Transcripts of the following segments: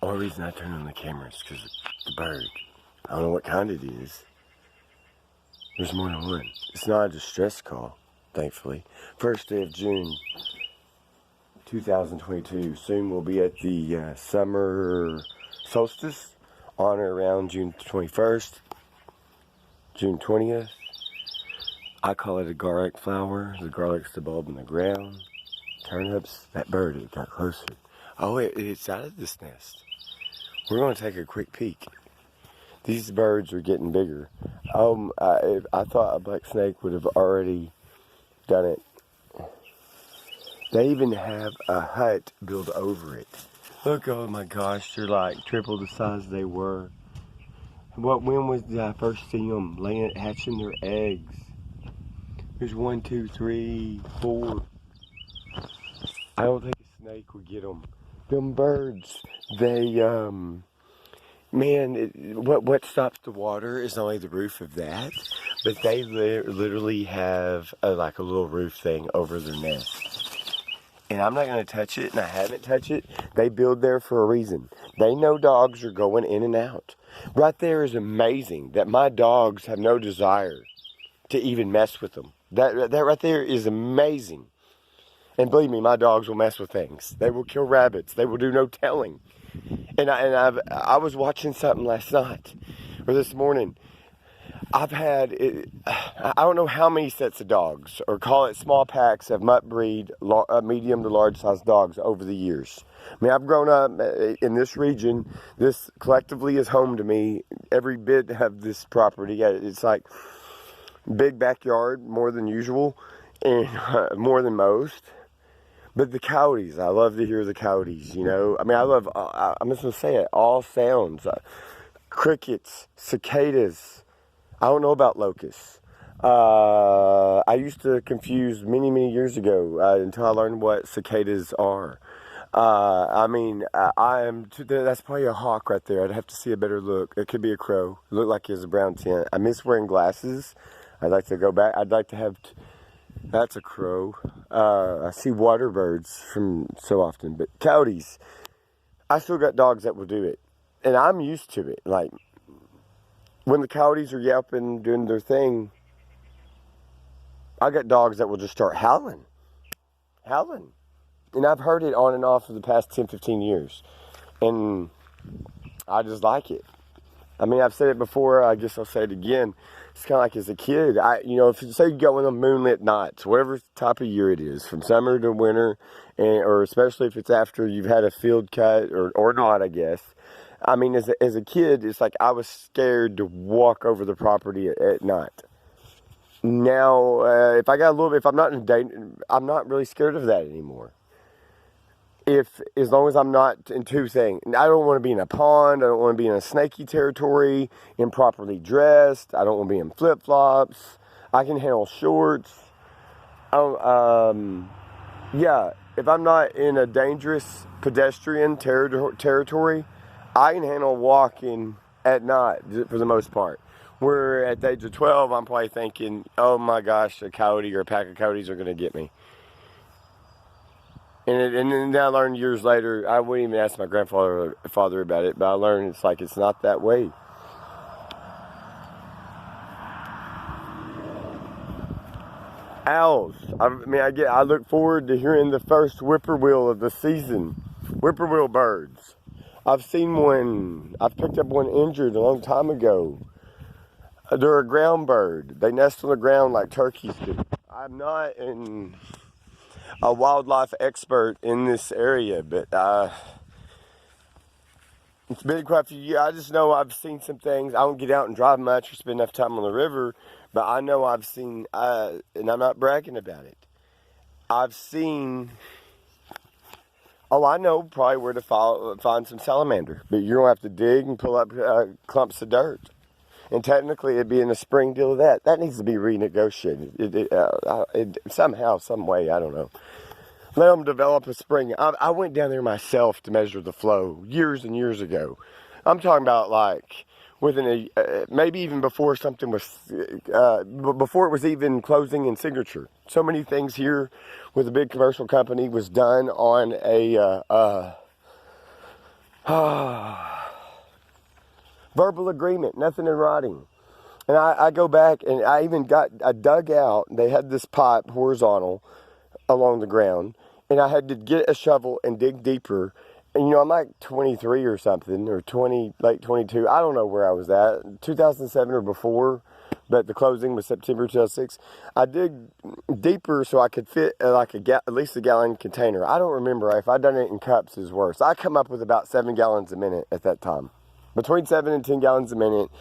only reason I turn on the camera is because the bird. I don't know what kind it is. There's more than one. It's not a distress call, thankfully. First day of June, 2022. Soon we'll be at the summer solstice on or around June 21st, June 20th. I call it a garlic flower. The garlic's the bulb in the ground. Turnips. That bird, it got closer. Oh, it's out of this nest. We're going to take a quick peek. These birds are getting bigger. I thought a black snake would have already done it. They even have a hut built over it. Look, oh my gosh, they're like triple the size they were. When was I first seen them hatching their eggs? There's 1, 2, 3, 4. I don't think a snake would get them. Them birds, they, man, what stops the water is not only the roof of that, but they literally have like a little roof thing over their nest. And I'm not going to touch it, and I haven't touched it. They build there for a reason. They know dogs are going in and out. Right there is amazing that my dogs have no desire to even mess with them. That right there is amazing. And believe me, my dogs will mess with things. They will kill rabbits. They will do no telling. And I was watching something last night or this morning. I've had, I don't know how many sets of dogs, or call it small packs of mutt breed, medium to large size dogs over the years. I mean, I've grown up in this region. This collectively is home to me. Every bit of this property, it's like big backyard, more than usual, and more than most. But the coyotes, I love to hear the coyotes, you know. I mean, I'm just going to say it, all sounds. Crickets, cicadas. I don't know about locusts. I used to confuse many years ago until I learned what cicadas are. That's probably a hawk right there. I'd have to see a better look. It could be a crow. It looked like he has a brown tint. I miss wearing glasses. I'd like to go back. I'd like to have... That's a crow. I see water birds from so often, but coyotes, I still got dogs that will do it, and I'm used to it. Like when the coyotes are yelping, doing their thing, I got dogs that will just start howling, and I've heard it on and off for the past 10-15 years, and I just like it. I mean, I've said it before. I guess I'll say it again. It's kind of like as a kid, if you say you go on moonlit nights, whatever type of year it is, from summer to winter, or especially if it's after you've had a field cut or not, I guess. I mean, as a kid, it's like I was scared to walk over the property at night. Now, if I'm not in danger, I'm not really scared of that anymore. As long as I'm not in two things. I don't want to be in a pond. I don't want to be in a snaky territory, improperly dressed. I don't want to be in flip-flops. I can handle shorts. If I'm not in a dangerous pedestrian territory, I can handle walking at night for the most part. Where at the age of 12, I'm probably thinking, oh my gosh, a coyote or a pack of coyotes are going to get me. And then I learned years later, I wouldn't even ask my father about it, but I learned it's not that way. Owls. I look forward to hearing the first whippoorwill of the season. Whippoorwill birds. I've picked up one injured a long time ago. They're a ground bird. They nest on the ground like turkeys do. I'm not a wildlife expert in this area, but it's been quite a few years. I just know I've seen some things. I don't get out and drive much or spend enough time on the river, but I know I've seen, and I'm not bragging about it. I've seen, I know probably where to find some salamander, but you're going to have to dig and pull up clumps of dirt. And technically, it'd be in a spring deal of that. That needs to be renegotiated. Somehow, some way, I don't know. Let them develop a spring. I went down there myself to measure the flow years and years ago. I'm talking about like within maybe even before something was, before it was even closing in signature. So many things here with a big commercial company was done on Verbal agreement, nothing in writing. And I go back and I dug out, they had this pipe horizontal along the ground, and I had to get a shovel and dig deeper. And I'm like 23 or something, or late 22. I don't know where I was at, 2007 or before, but the closing was September 2006. I dig deeper so I could fit at least a gallon container. I don't remember. If I'd done it in cups, is worse. I come up with about 7 gallons a minute at that time. Between 7 and 10 gallons a minute.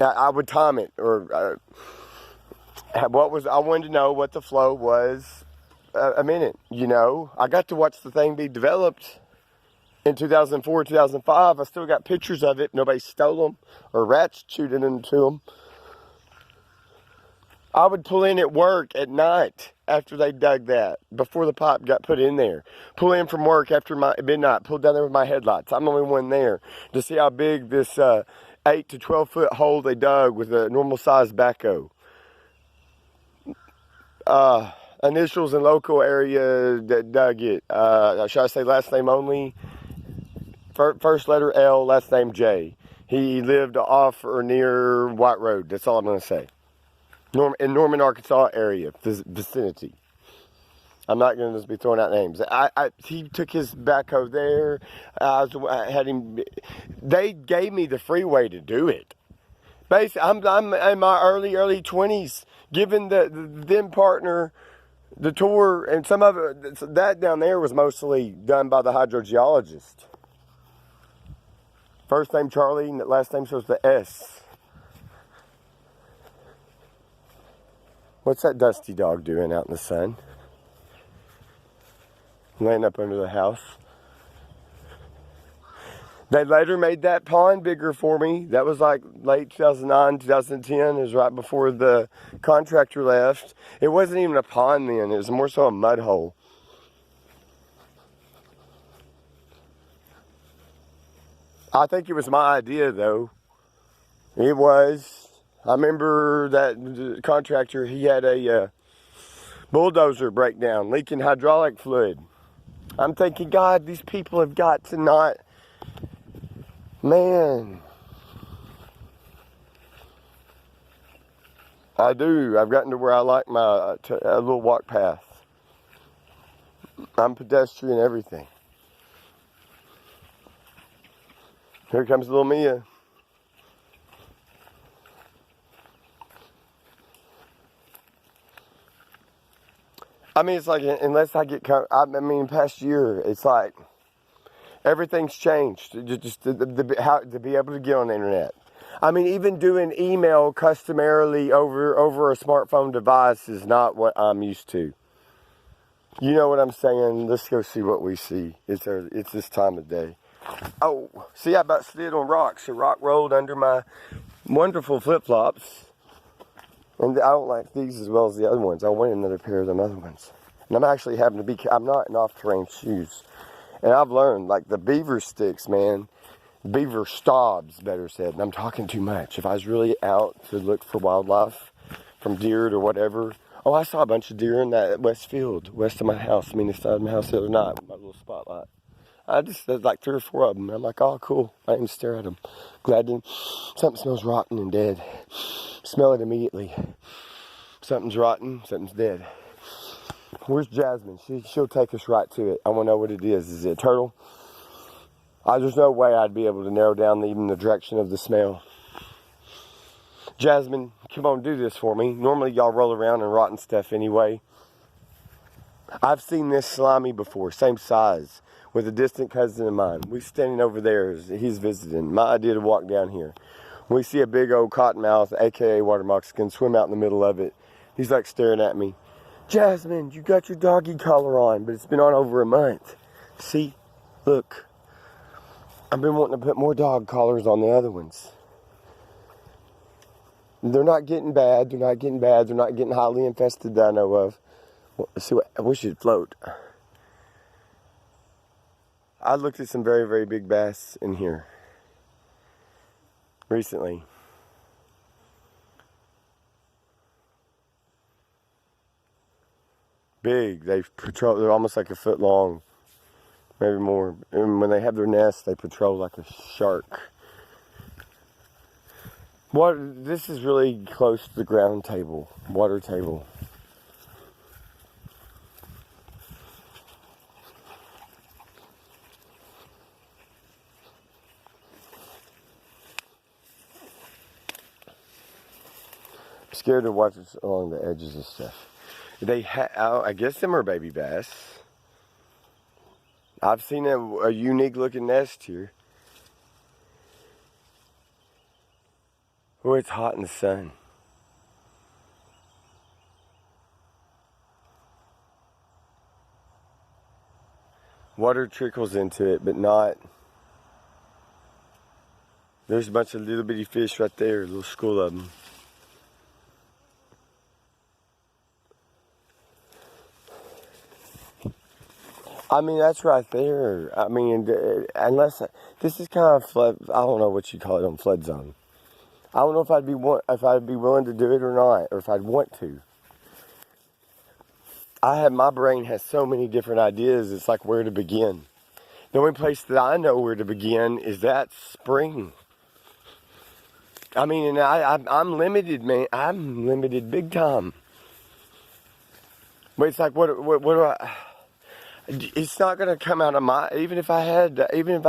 I would time it, or I wanted to know what the flow was a minute, I got to watch the thing be developed in 2004, 2005. I still got pictures of it. Nobody stole them or rats chewed into them. I would pull in at work at night after they dug that, before the pipe got put in there. Pull in from work after midnight, pull down there with my headlights. I'm the only one there to see how big this 8 to 12 foot hole they dug with a normal sized backhoe. Initials and local area that dug it. Should I say last name only? First letter L, last name J. He lived off or near White Road. That's all I'm going to say. In Norman, Arkansas area, vicinity. I'm not going to just be throwing out names. He took his backhoe there. I had him. They gave me the freeway to do it. Basically, I'm in my early 20s, giving them partner the tour, and some of it, that down there was mostly done by the hydrogeologist. First name Charlie, last name shows the S. What's that dusty dog doing out in the sun? Laying up under the house. They later made that pond bigger for me. That was like late 2009, 2010. It was right before the contractor left. It wasn't even a pond then. It was more so a mud hole. I think it was my idea, though. It was. I remember that contractor, he had a bulldozer breakdown, leaking hydraulic fluid. I'm thinking, God, these people have got to not... Man. I do. I've gotten to where I like my a little walk path. I'm pedestrian everything. Here comes little Mia. I mean, it's like, unless I get, past year, it's like, everything's changed. Just to be able to get on the internet. I mean, even doing email customarily over a smartphone device is not what I'm used to. You know what I'm saying? Let's go see what we see. It's this time of day. Oh, see, I about slid on rocks. A rock rolled under my wonderful flip-flops. And I don't like these as well as the other ones. I want another pair of them other ones. And I'm actually having to I'm not in off-terrain shoes. And I've learned, like the beaver sticks, man. Beaver stobs, better said. And I'm talking too much. If I was really out to look for wildlife, from deer to whatever. Oh, I saw a bunch of deer in that west field, west of my house. The side of my house the other night with my little spotlight. There's like 3 or 4 of them. And I'm like, oh, cool. I didn't stare at them. Glad didn't. Something smells rotten and dead. Smell it immediately. Something's rotten, something's dead. Where's Jasmine? She'll take us right to it. I want to know what it is. Is it a turtle? There's no way I'd be able to narrow down even the direction of the smell. Jasmine, come on, do this for me. Normally y'all roll around in rotten stuff anyway. I've seen this slimy before, same size, with a distant cousin of mine. We're standing over there as he's visiting. My idea to walk down here. We see a big old cottonmouth, aka water moccasin, swim out in the middle of it. He's like staring at me. Jasmine, you got your doggy collar on, but it's been on over a month. See? Look. I've been wanting to put more dog collars on the other ones. They're not getting bad. They're not getting highly infested that I know of. Let's see what, I wish it'd float. I looked at some very, very big bass in here recently. Big. They're almost like a foot long. maybe more. And when they have their nests, they patrol like a shark. This is really close to the ground table, water table. I'm scared to watch it along the edges and stuff. I guess them are baby bass. I've seen a unique looking nest here. Oh, it's hot in the sun. Water trickles into it, but not. There's a bunch of little bitty fish right there, a little school of them. I mean, that's right there. I mean, unless this is kind of flood. I don't know what you call it on flood zone. I don't know if I'd be willing to do it or not, or if I'd want to. My brain has so many different ideas. It's like where to begin. The only place that I know where to begin is that spring. I mean, and I'm limited, man. I'm limited big time. But it's like, what do I? It's not going to come out of even if I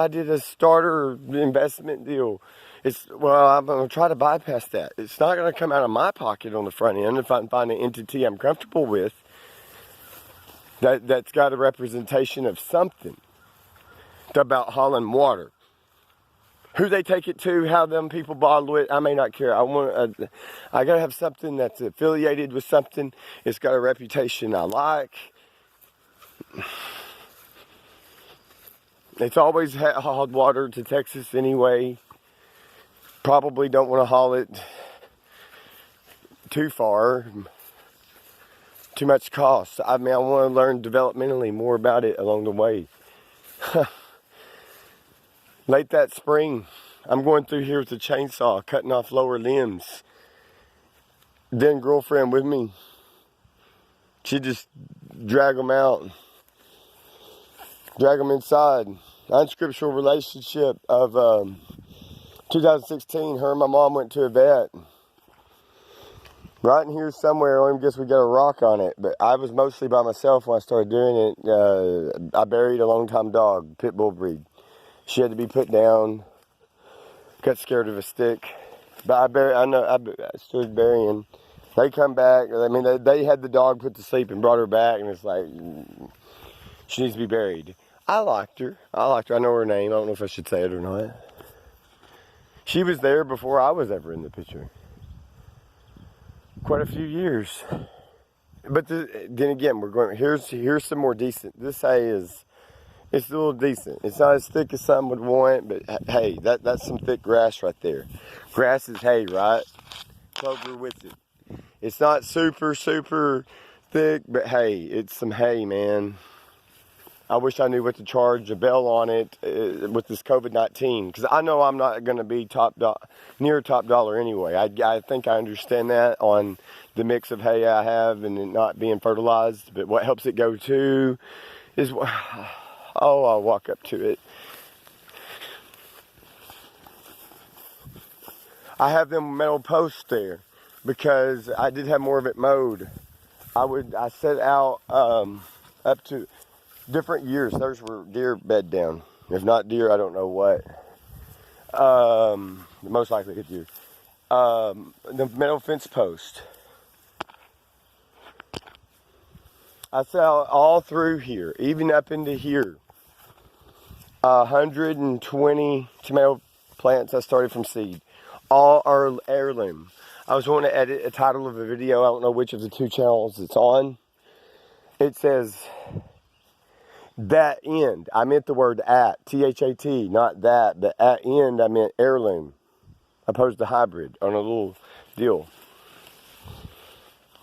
did a starter investment deal. I'm going to try to bypass that. It's not going to come out of my pocket on the front end if I can find an entity I'm comfortable with that's got a representation of something. It's about hauling water. Who they take it to, how them people bottle it, I may not care. I got to have something that's affiliated with something. It's got a reputation I like. It's always hauled water to Texas anyway. Probably don't want to haul it too far. Too much cost. I mean, I want to learn developmentally more about it along the way. Late that spring, I'm going through here with a chainsaw, cutting off lower limbs. Then girlfriend with me. She just drag them out. Drag them inside. Unscriptural relationship of 2016. Her and my mom went to a vet. Right in here somewhere, I guess we got a rock on it. But I was mostly by myself when I started doing it. I buried a long-time dog, pit bull breed. She had to be put down. Got scared of a stick. But I started burying. They come back. I mean, they had the dog put to sleep and brought her back. And it's like, she needs to be buried. I liked her. I know her name. I don't know if I should say it or not. She was there before I was ever in the picture. Quite a few years. But then again, here's some more decent. This hay it's a little decent. It's not as thick as some would want, but hey, that's some thick grass right there. Grass is hay, right? Clover with it. It's not super, super thick, but hey, it's some hay, man. I wish I knew what to charge a bell on it with this COVID-19, because I know I'm not going to be near top dollar anyway. I think I understand that on the mix of hay I have and it not being fertilized. But what helps it go to is, I'll walk up to it. I have them metal posts there because I did have more of it mowed. I set out up to different years. Those were deer bed down. If not deer, I don't know what. Most likely a deer. The metal fence post. I set out all through here, even up into here. 120 tomato plants I started from seed. All are heirloom. I was wanting to edit a title of a video. I don't know which of the two channels it's on. It says, that end. I meant the word at. T-H-A-T, not that. But at end, I meant heirloom. Opposed to hybrid on a little deal.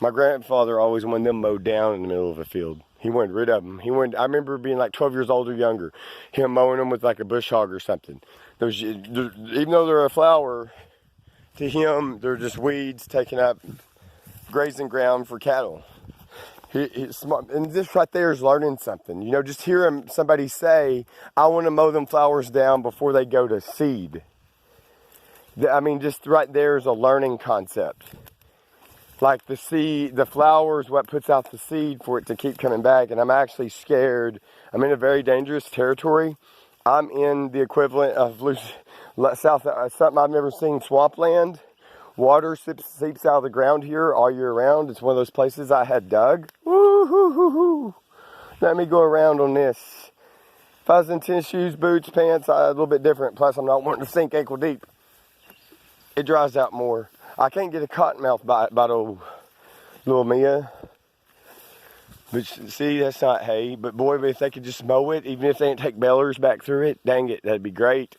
My grandfather always wanted them mowed down in the middle of a field. He wanted rid of them. I remember being like 12 years old or younger. Him mowing them with like a bush hog or something. Even though they're a flower, to him, they're just weeds taking up grazing ground for cattle. He's smart, and this right there is learning something. You know, just hearing somebody say, I want to mow them flowers down before they go to seed. I mean, just right there is a learning concept. Like the seed, the flower is what puts out the seed for it to keep coming back. And I'm actually scared. I'm in a very dangerous territory. I'm in the equivalent of something I've never seen, swampland. Water seeps out of the ground here all year round. It's one of those places I had dug. Woo-hoo-hoo-hoo. Let me go around on this. If I was in tennis shoes, boots, pants, a little bit different. Plus, I'm not wanting to sink ankle deep. It dries out more. I can't get a cottonmouth by old little Mia. But see, that's not hay. But boy, if they could just mow it, even if they didn't take balers back through it, dang it, that'd be great.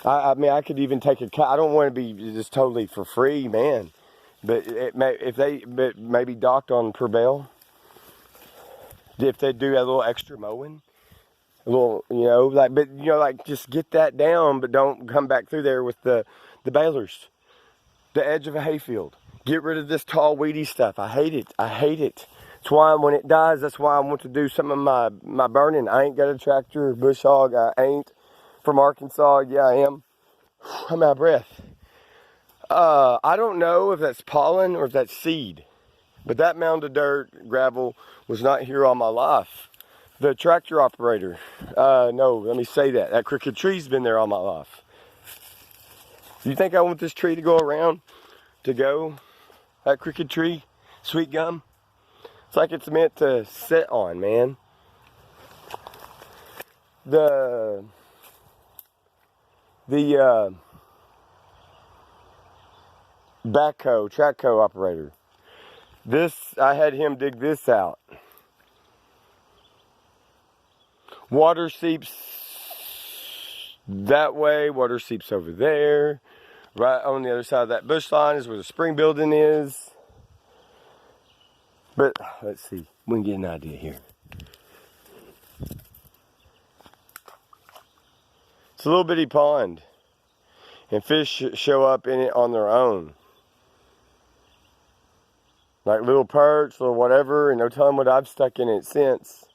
I mean, I could even take I don't want to be just totally for free, man. But but maybe docked on per bale. If they do a little extra mowing, a little, you know, like just get that down, but don't come back through there with the balers. The edge of a hayfield. Get rid of this tall, weedy stuff. I hate it. I hate it. That's why when it dies, that's why I want to do some of my burning. I ain't got a tractor or bush hog. I ain't. From Arkansas, yeah, I am. I'm out of breath. I don't know if that's pollen or if that's seed, but that mound of dirt, gravel, was not here all my life. The tractor operator, no, let me say that. That crooked tree's been there all my life. You think I want this tree to go around, to go? That crooked tree, sweet gum? It's like it's meant to sit on, man. The trackco operator. I had him dig this out. Water seeps that way, water seeps over there. Right on the other side of that bush line is where the spring building is. But let's see, we can get an idea here. It's a little bitty pond, and fish show up in it on their own. Like little perch or whatever, and no telling what I've stuck in it since.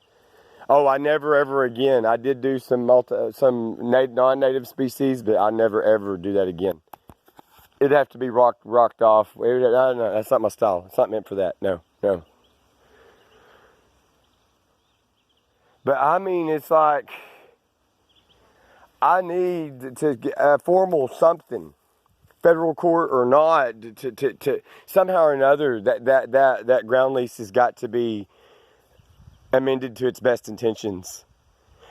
Oh, I never ever again. I did do some non-native species, but I never ever do that again. It'd have to be rocked off. No, that's not my style. It's not meant for that. No. But I mean, it's like, I need to get a formal something, federal court or not, to somehow or another, that ground lease has got to be amended to its best intentions.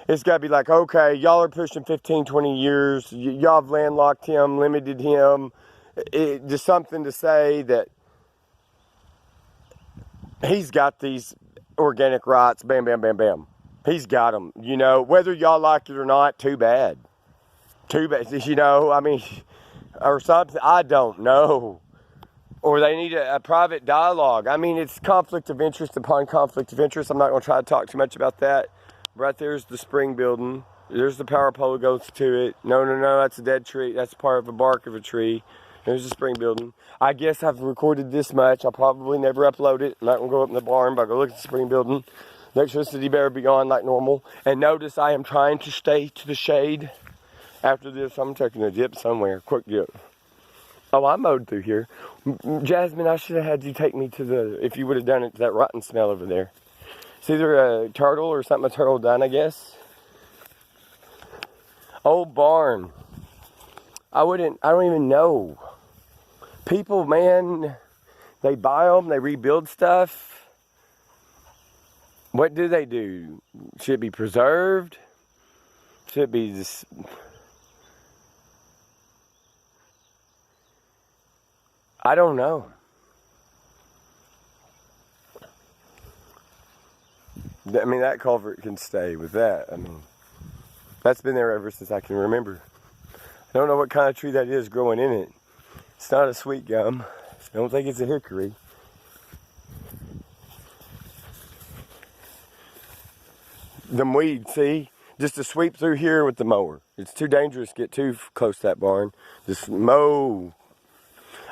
It's got to be like, okay, y'all are pushing 15, 20 years. Y'all have landlocked him, limited him. Just something to say that he's got these organic rights, bam, bam, bam, bam. He's got them, you know, whether y'all like it or not, too bad. Too bad, you know, I mean, or something, I don't know. Or they need a private dialogue. I mean, it's conflict of interest upon conflict of interest. I'm not going to try to talk too much about that. Right there's the spring building. There's the power pole that goes to it. No, that's a dead tree. That's part of the bark of a tree. There's the spring building. I guess I've recorded this much. I'll probably never upload it. I'm not going to go up in the barn, but I'll go look at the spring building. Electricity better be on like normal. And notice I am trying to stay to the shade. After this, I'm taking a dip somewhere. Quick dip. Oh, I mowed through here. Jasmine, I should have had you take me to if you would have done it, to that rotten smell over there. It's either a turtle or something a turtle done, I guess. Old barn. I don't even know. People, man, they buy them, they rebuild stuff. What do they do? Should it be preserved? Should it be just... I don't know. I mean, that culvert can stay with that. I mean, that's been there ever since I can remember. I don't know what kind of tree that is growing in it. It's not a sweet gum. I don't think it's a hickory. Them weeds, see? Just to sweep through here with the mower. It's too dangerous to get too close to that barn. Just mow.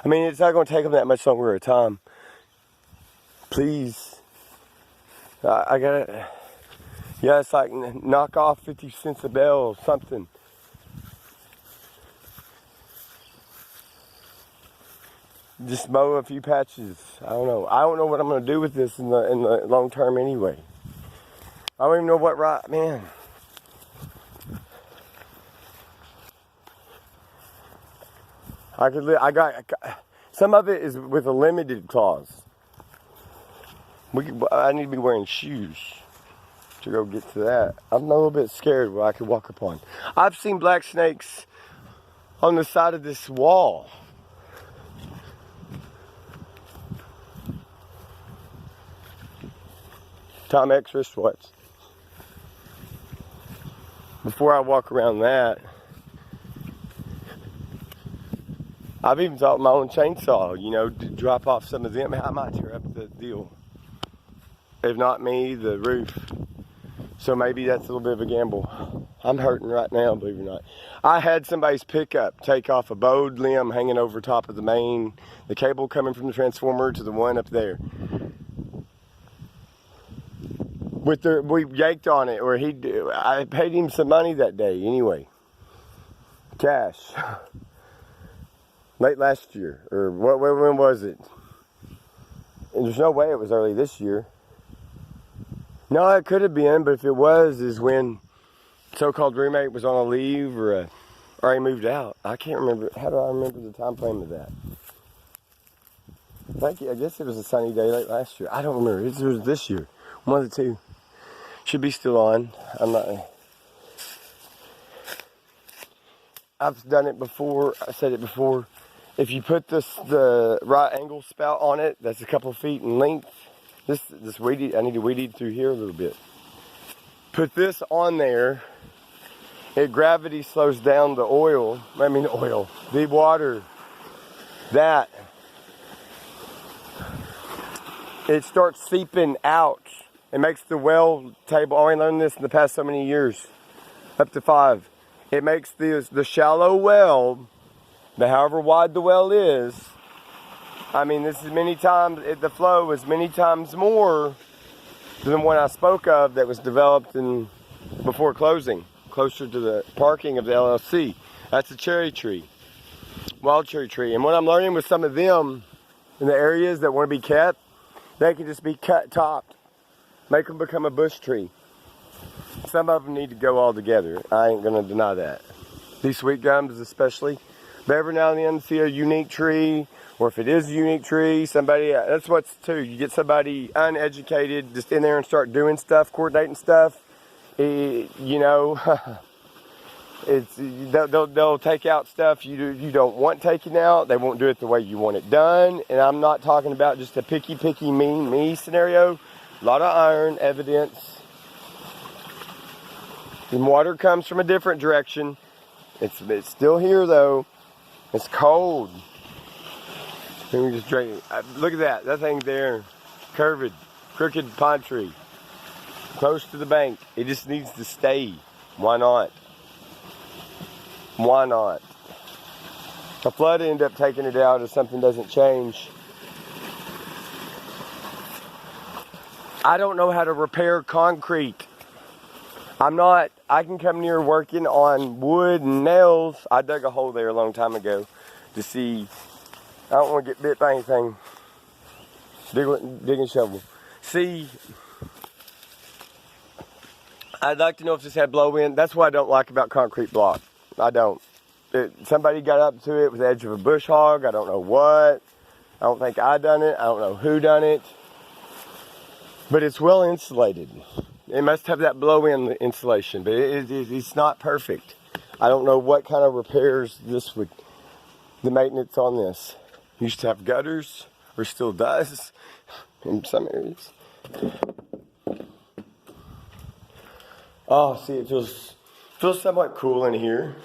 I mean, it's not going to take them that much longer at a time. Please. I gotta, yeah, it's like knock off 50 cents a bell or something. Just mow a few patches. I don't know. I don't know what I'm gonna do with this in the long term anyway. I don't even know what man. I got some of it is with a limited clause. I need to be wearing shoes to go get to that. I'm a little bit scared what I could walk upon. I've seen black snakes on the side of this wall. Tom X wristwatch. Before I walk around that, I've even thought my own chainsaw, you know, to drop off some of them. I might tear up the deal. If not me, the roof. So maybe that's a little bit of a gamble. I'm hurting right now, believe it or not. I had somebody's pickup take off a bowed limb hanging over top of the main, the cable coming from the transformer to the one up there. We yanked on it, or I paid him some money that day anyway. Cash. Late last year, or when was it? And there's no way it was early this year. No, it could have been, but if it was, is when so-called roommate was on a leave or he moved out. I can't remember. How do I remember the time frame of that? I guess it was a sunny day late last year. I don't remember. It was this year. One of the two. Should be still on. I'm not. I've done it before. I said it before. If you put the right angle spout on it, that's a couple feet in length. This weed, I need to weed eat through here a little bit. Put this on there. Gravity slows down the the water. That it starts seeping out. It makes the well table. I only learned this in the past so many years, up to 5. It makes the shallow well, however wide the well is. I mean, this is many times, the flow is many times more than the one I spoke of that was developed before closing, closer to the parking of the LLC. That's a cherry tree, wild cherry tree. And what I'm learning with some of them in the areas that want to be kept, they can just be cut topped, make them become a bush tree. Some of them need to go all together. I ain't gonna deny that. These sweet gums especially. But every now and then see a unique tree, or if it is a unique tree, that's what's too. You get somebody uneducated just in there and start doing stuff, coordinating stuff. You know, they'll take out stuff you don't want taken out. They won't do it the way you want it done. And I'm not talking about just a picky, me scenario. A lot of iron evidence. The water comes from a different direction. It's still here though. It's cold. Let me just drink it. Look at that. That thing there. Curved, crooked pine tree. Close to the bank. It just needs to stay. Why not? Why not? A flood end up taking it out if something doesn't change. I don't know how to repair concrete. I can come near working on wood and nails. I dug a hole there a long time ago to see. I don't want to get bit by anything. Dig and shovel. See, I'd like to know if this had blow in. That's what I don't like about concrete block. I don't. Somebody got up to it with the edge of a bush hog. I don't know what. I don't think I done it. I don't know who done it. But it's well insulated. It must have that blow-in insulation, but it's not perfect. I don't know what kind of repairs the maintenance on this. Used to have gutters, or still does, in some areas. Oh, see, it feels somewhat cool in here.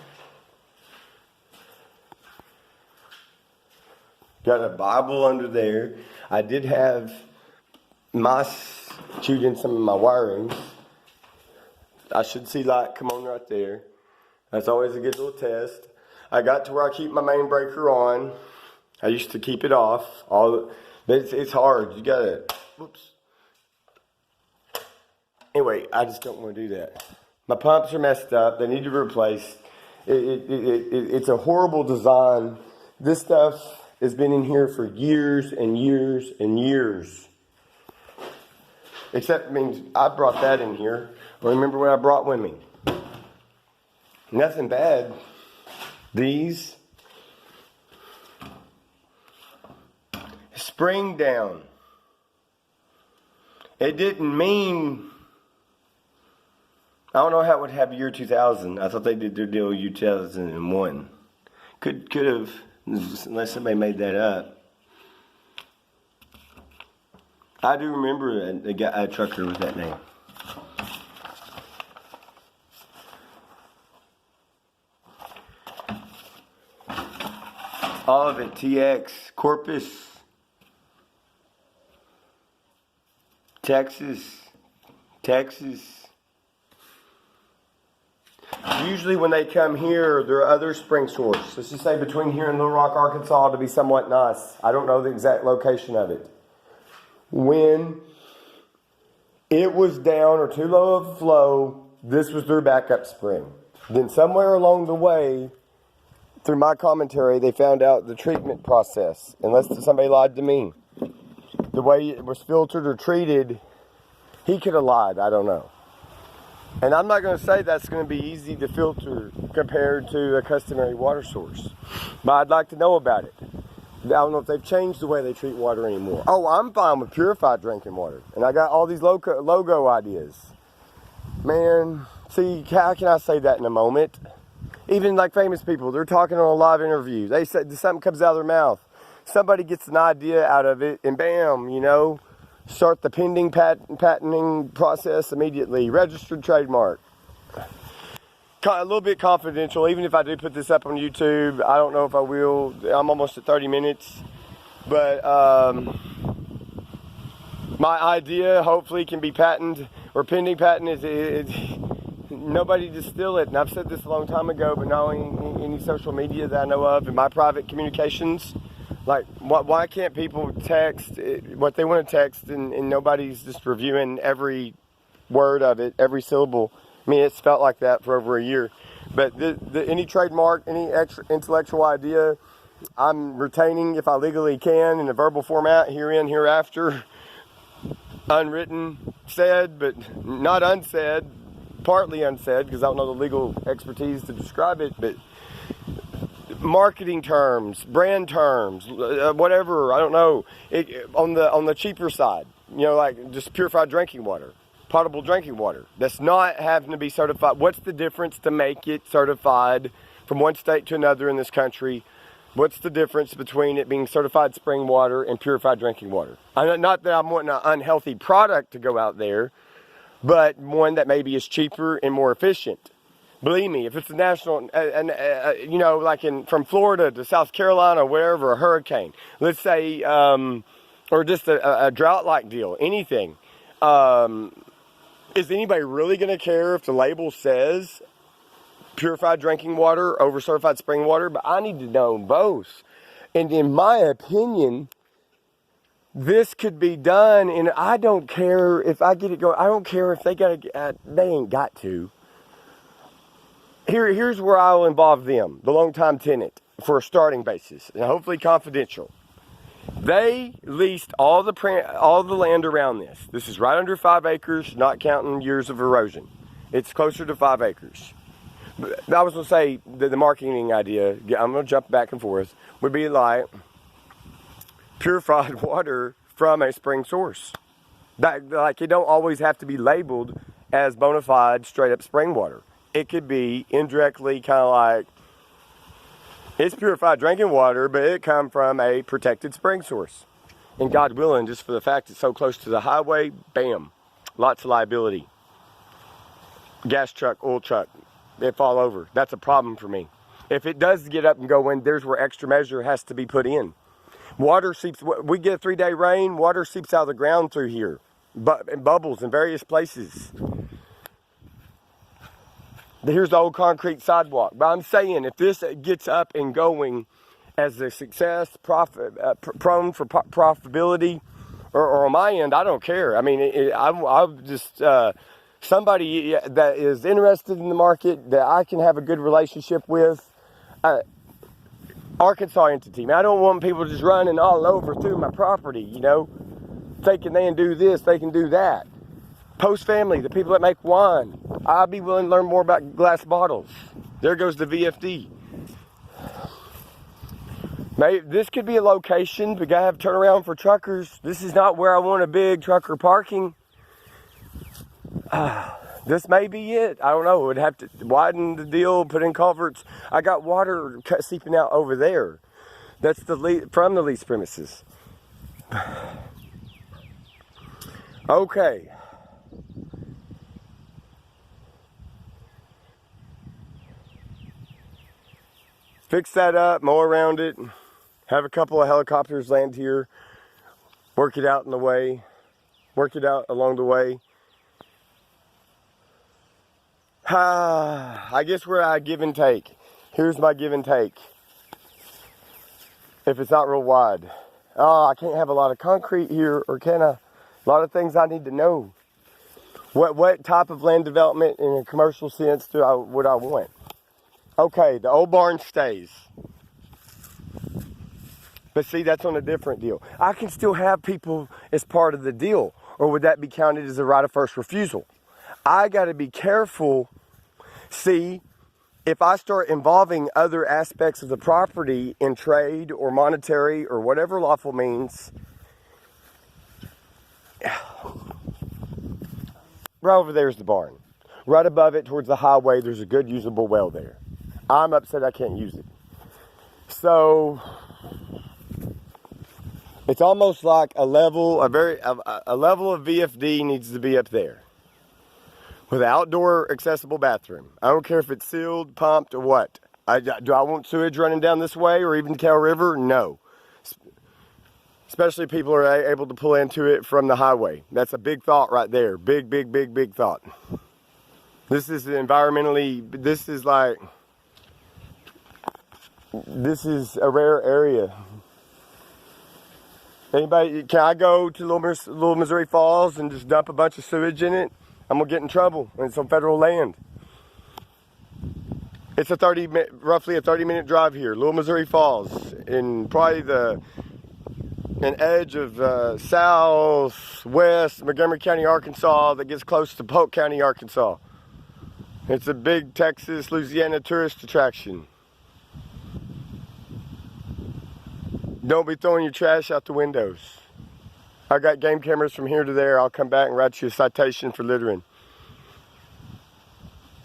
Got a Bible under there. I did have mice chewed in some of my wirings. I should see light come on right there. That's always a good little test. I got to where I keep my main breaker on. I used to keep it off. But it's hard. You gotta, whoops. Anyway, I just don't want to do that. My pumps are messed up. They need to be replaced. It's a horrible design. This stuff has been in here for years and years and years. Except, I brought that in here. Remember what I brought with me? Nothing bad. These. Spring down. It didn't mean... I don't know how it would have year 2000. I thought they did their deal 2001. Could have, unless somebody made that up. I do remember a trucker with that name. All of it, TX, Corpus, Texas. Usually when they come here, there are other spring sources. Let's just say between here and Little Rock, Arkansas, to be somewhat nice. I don't know the exact location of it. When it was down or too low of a flow, this was their backup spring. Then somewhere along the way, through my commentary, they found out the treatment process. Unless somebody lied to me. The way it was filtered or treated, he could have lied. I don't know. And I'm not going to say that's going to be easy to filter compared to a customary water source. But I'd like to know about it. I don't know if they've changed the way they treat water anymore. Oh, I'm fine with purified drinking water. And I got all these logo ideas. Man, see, how can I say that in a moment? Even like famous people, they're talking on a live interview. They say something comes out of their mouth. Somebody gets an idea out of it, and bam, start the pending patenting process immediately. Registered trademark. A little bit confidential, even if I do put this up on YouTube. I don't know if I will. I'm almost at 30 minutes. But my idea hopefully can be patented or pending patent is nobody distill it. And I've said this a long time ago, but not only any social media that I know of in my private communications. Like, why can't people text what they want to text and nobody's just reviewing every word of it, every syllable? It's felt like that for over a year. But any trademark, any extra intellectual idea, I'm retaining if I legally can in a verbal format, herein, hereafter. Unwritten, said, but not unsaid, partly unsaid, because I don't know the legal expertise to describe it, but marketing terms, brand terms, whatever, I don't know, on the cheaper side, like just purified drinking water, potable drinking water, that's not having to be certified. What's the difference to make it certified from one state to another in this country? What's the difference between it being certified spring water and purified drinking water? Not that I'm wanting an unhealthy product to go out there, but one that maybe is cheaper and more efficient. Believe me, if it's a national, like from Florida to South Carolina, wherever, a hurricane, let's say, or just a drought-like deal, anything, is anybody really going to care if the label says purified drinking water over certified spring water? But I need to know both. And in my opinion, this could be done, and I don't care if I get it going. I don't care if they ain't got to. Here's where I will involve them, the longtime tenant, for a starting basis, and hopefully confidential. They leased all the land around this. This is right under 5 acres, not counting years of erosion. It's closer to 5 acres. I was going to say the marketing idea, I'm going to jump back and forth, would be like purified water from a spring source. Like it don't always have to be labeled as bona fide straight up spring water. It could be indirectly kind of like it's purified drinking water, but it come from a protected spring source. And God willing, just for the fact it's so close to the highway, bam, lots of liability. Gas truck, oil truck, they fall over. That's a problem for me. If it does get up and go in, there's where extra measure has to be put in. Water seeps, we get a 3-day rain, water seeps out of the ground through here. And bubbles in various places. Here's the old concrete sidewalk. But I'm saying if this gets up and going as a success, prone for profitability, or on my end, I don't care. I mean, I'm just somebody that is interested in the market that I can have a good relationship with. Arkansas entity, man. I don't want people just running all over through my property, you know, thinking they can do this, they can do that. Post family, the people that make wine. I'd be willing to learn more about glass bottles. There goes the VFD. Maybe this could be a location. We gotta have turnaround for truckers. This is not where I want a big trucker parking. This may be it. I don't know. We'd have to widen the deal, put in culverts. I got water seeping out over there. That's from the lease premises. Okay. Fix that up, mow around it, have a couple of helicopters land here, work it out along the way. I guess where I give and take. Here's my give and take. If it's not real wide. Oh, I can't have a lot of concrete here, or can I? A lot of things I need to know. What type of land development in a commercial sense would I want? Okay, the old barn stays. But see, that's on a different deal. I can still have people as part of the deal, or would that be counted as a right of first refusal? I got to be careful. See, if I start involving other aspects of the property in trade or monetary or whatever lawful means, right over there is the barn. Right above it towards the highway, there's a good usable well there. I'm upset I can't use it. So it's almost like a level of VFD needs to be up there with an outdoor accessible bathroom. I don't care if it's sealed, pumped, or what. Do I want sewage running down this way or even Cal River? No. Especially people are able to pull into it from the highway. That's a big thought right there. Big thought. This is environmentally, this is a rare area. Anybody, can I go to Little Missouri Falls and just dump a bunch of sewage in it? I'm gonna get in trouble. It's on federal land. It's roughly a 30-minute drive here. Little Missouri Falls, in probably an edge of southwest Montgomery County, Arkansas, that gets close to Polk County, Arkansas. It's a big Texas, Louisiana tourist attraction. Don't be throwing your trash out the windows. I got game cameras from here to there. I'll come back and write you a citation for littering.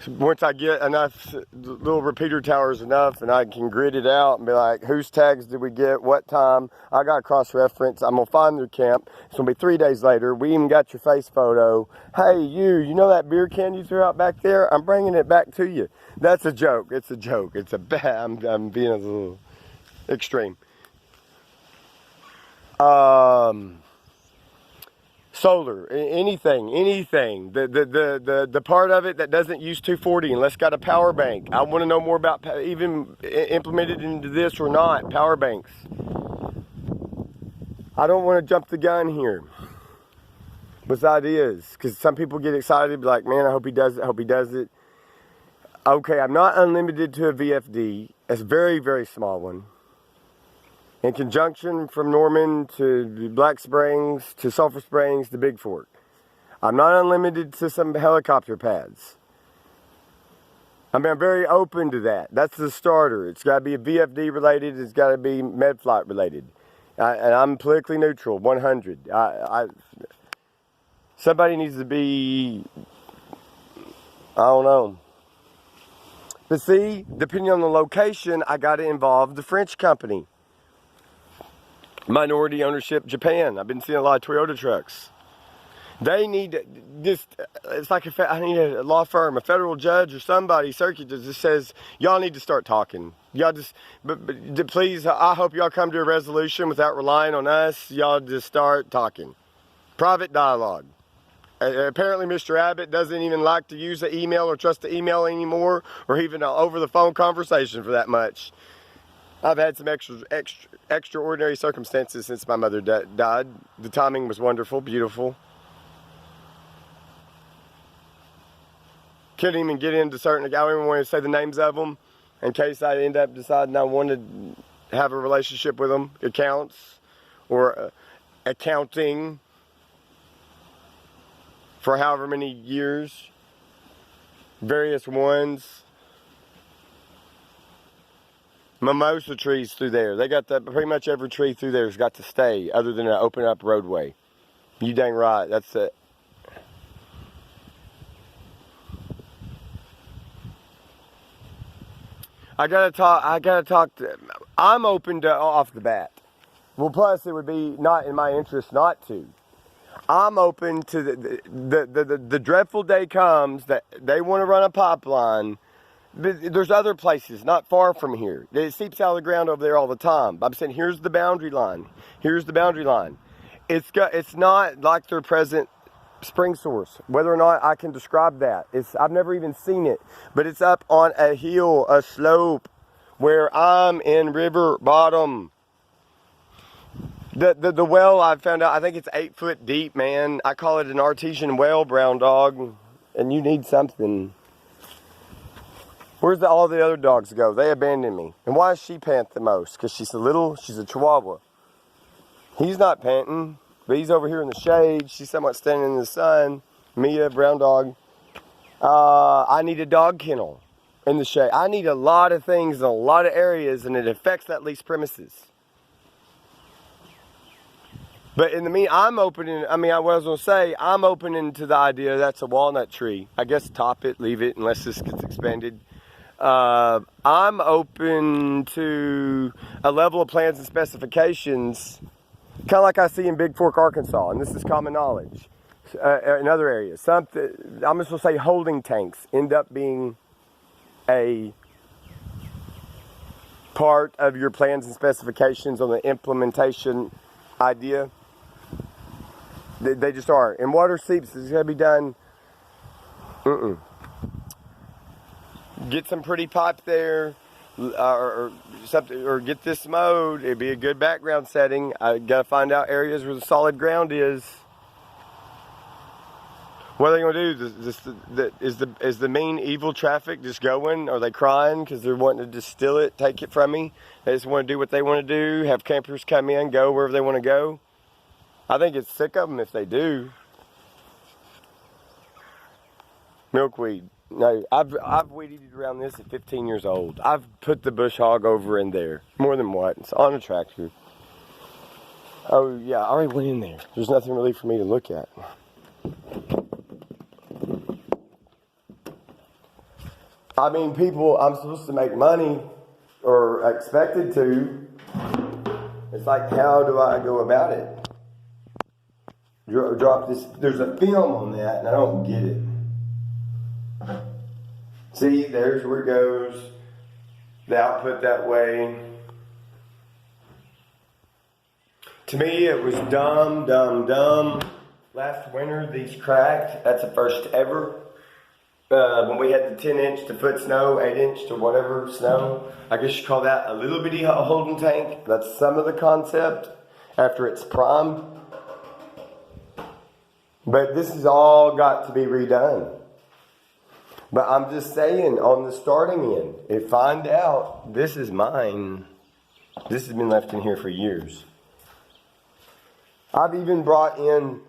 Once I get enough, little repeater towers enough, and I can grid it out and be like, whose tags did we get, what time? I got cross-reference. I'm going to find their camp. It's going to be 3 days later. We even got your face photo. Hey, you know that beer can you threw out back there? I'm bringing it back to you. That's a joke. It's a joke. It's a bad, I'm being a little extreme. Solar, anything. The part of it that doesn't use 240 unless got a power bank. I want to know more about even implemented into this or not, power banks. I don't want to jump the gun here with ideas, because some people get excited, be like, man, I hope he does it, Okay, I'm not unlimited to a VFD. It's a very, very small one. In conjunction from Norman to Black Springs to Sulphur Springs to Big Fork. I'm not unlimited to some helicopter pads. I mean, I'm very open to that. That's the starter. It's got to be a VFD related. It's got to be MedFlight related. And I'm politically neutral, 100. Somebody needs to be, I don't know. But see, depending on the location, I got to involve the French company. Minority ownership, Japan. I've been seeing a lot of Toyota trucks. They need it's like I need a law firm, a federal judge or somebody, circuit that just says, y'all need to start talking. Y'all just, but please, I hope y'all come to a resolution without relying on us. Y'all just start talking. Private dialogue. Apparently Mr. Abbott doesn't even like to use the email or trust the email anymore, or even an over the phone conversation for that much. I've had some extraordinary circumstances since my mother died. The timing was wonderful, beautiful. Couldn't even get into certain, I don't even want to say the names of them in case I end up deciding I wanted to have a relationship with them. Accounts or accounting for however many years. Various ones. Mimosa trees through there. They got that, pretty much every tree through there's got to stay other than an open up roadway. You dang right, that's it. I gotta talk I'm open to off the bat. Well, plus it would be not in my interest not to. I'm open to the dreadful day comes that they want to run a pipeline. There's other places not far from here. It seeps out of the ground over there all the time. I'm saying here's the boundary line. Here's the boundary line. It's not like their present spring source. Whether or not I can describe that, I've never even seen it. But it's up on a hill, a slope, where I'm in river bottom. The well I found out, I think it's 8 foot deep, man. I call it an artesian well, brown dog. And you need something. Where's all the other dogs go? They abandoned me. And why does she pant the most? Because she's a chihuahua. He's not panting, but he's over here in the shade. She's somewhat standing in the sun. Mia, brown dog. I need a dog kennel in the shade. I need a lot of things in a lot of areas, and it affects that lease premises. But in the I'm opening to the idea that's a walnut tree. I guess top it, leave it, unless this gets expanded. I'm open to a level of plans and specifications, kind of like I see in Big Fork, Arkansas, and this is common knowledge. In other areas, I'm just going to say holding tanks end up being a part of your plans and specifications on the implementation idea. They just are. And water seeps is going to be done. Get some pretty pipe there, or something, or get this mowed. It'd be a good background setting. I got to find out areas where the solid ground is. What are they going to do? Is the mean evil traffic just going? Are they crying because they're wanting to just steal it, take it from me? They just want to do what they want to do. Have campers come in, go wherever they want to go. I think it's sick of them if they do. Milkweed. No, I've weeded around this at 15 years old. I've put the bush hog over in there more than once on a tractor. Oh yeah, I already went in there. There's nothing really for me to look at. I mean, people, I'm supposed to make money, or expected to. It's like, how do I go about it? Drop this. There's a film on that, and I don't get it. See, there's where it goes. The output that way. To me, it was dumb. Last winter, these cracked. That's the first ever. When we had the 10-inch to foot snow, 8-inch to whatever snow. I guess you call that a little bitty holding tank. That's some of the concept after it's primed. But this has all got to be redone. But I'm just saying, on the starting end, if find out this is mine, this has been left in here for years. I've even brought in,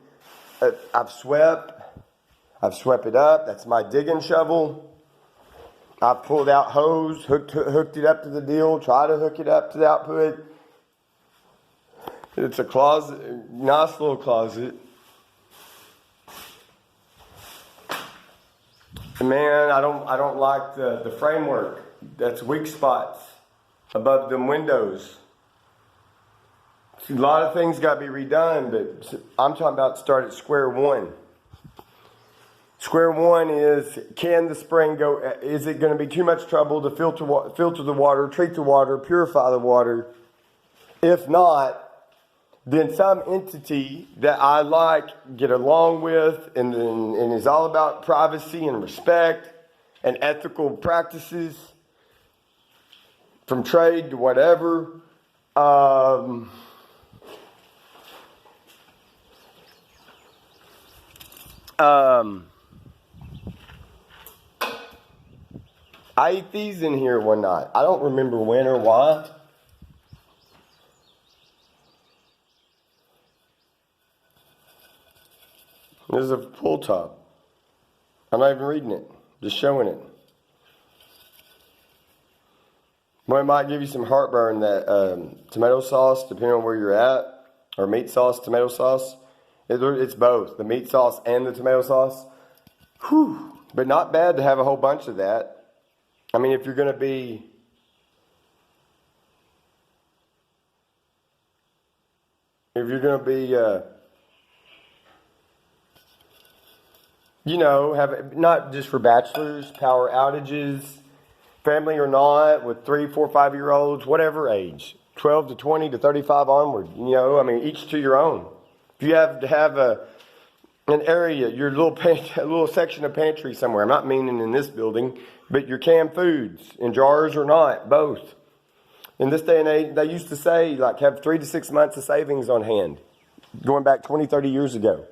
I've swept it up. That's my digging shovel. I've pulled out hose, hooked it up to the deal, tried to hook it up to the output. It's a closet, nice little closet. Man, I don't like the framework. That's weak spots above them windows. A lot of things got to be redone, but I'm talking about start at square one. Square one is, can the spring go, is it going to be too much trouble to filter the water, treat the water, purify the water? If not, then some entity that I get along with, and is all about privacy and respect and ethical practices, from trade to whatever. I ate these in here one night. I don't remember when or why. This is a pull top. I'm not even reading it, just showing it. Well, it might give you some heartburn, that tomato sauce, depending on where you're at, or meat sauce, tomato sauce. It's both, the meat sauce and the tomato sauce. Whew. But not bad to have a whole bunch of that. I mean, if you're going to be... you know, have not just for bachelors, power outages, family or not, with 3, 4, 5-year-olds, whatever age, 12 to 20 to 35 onward. You know, I mean, each to your own. If you have to have an area, your little a little section of pantry somewhere. I'm not meaning in this building, but your canned foods in jars or not, both. In this day and age, they used to say, like, have 3 to 6 months of savings on hand, going back 20, 30 years ago.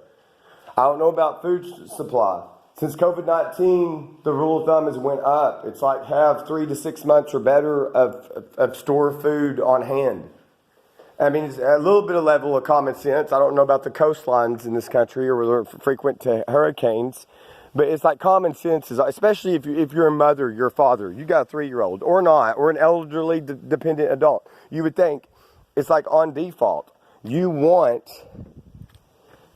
I don't know about food supply. Since COVID-19, the rule of thumb has went up. It's like have 3 to 6 months or better of store food on hand. I mean, it's a little bit of level of common sense. I don't know about the coastlines in this country or they're frequent to hurricanes, but it's like common sense, especially if you're a mother, your father, you got a 3-year-old or not, or an elderly dependent adult. You would think it's like on default. You want...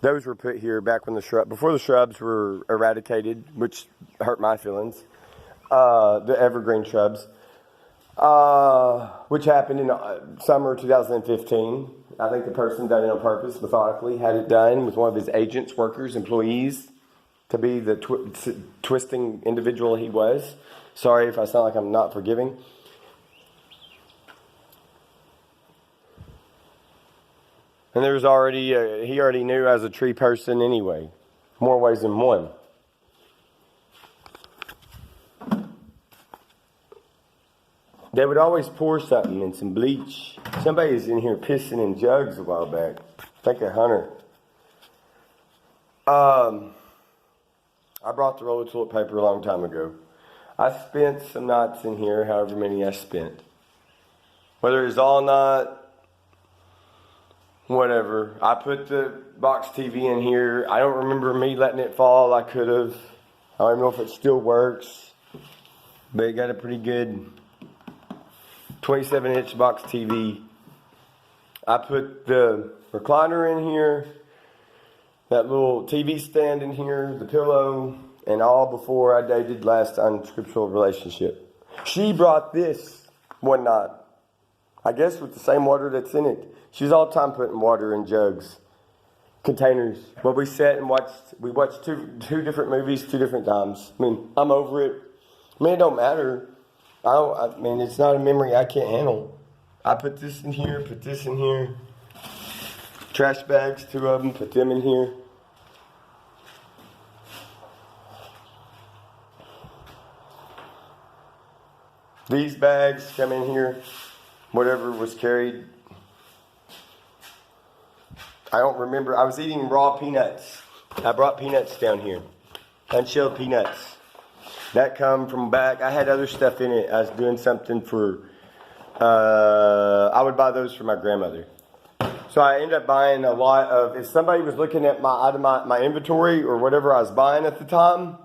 Those were put here back when before the shrubs were eradicated, which hurt my feelings. The evergreen shrubs, which happened in summer 2015. I think the person done it on purpose, methodically, had it done with one of his agents, workers, employees, to be the twisting individual he was. Sorry if I sound like I'm not forgiving. And there was already, he already knew as a tree person anyway. More ways than one. They would always pour something in some bleach. Somebody was in here pissing in jugs a while back. I think a hunter. I brought the roll of toilet paper a long time ago. I spent some nights in here, however many I spent. Whether it's all night, whatever. I put the box TV in here. I don't remember me letting it fall. I could have. I don't even know if it still works. But it got a pretty good 27-inch box TV. I put the recliner in here. That little TV stand in here. The pillow. And all before I dated last unscriptural relationship. She brought this one night. I guess with the same water that's in it. She's all the time putting water in jugs, containers. Well, we sat and we watched two different movies, 2 different times. I mean, I'm over it. I mean, it don't matter. I mean, it's not a memory I can't handle. I put this in here, put this in here. Trash bags, 2 of them, put them in here. These bags come in here. Whatever was carried. I don't remember. I was eating raw peanuts. I brought peanuts down here. Unshelled peanuts. That come from back. I had other stuff in it. I was doing something for... I would buy those for my grandmother. So I ended up buying a lot of... If somebody was looking at my inventory or whatever I was buying at the time,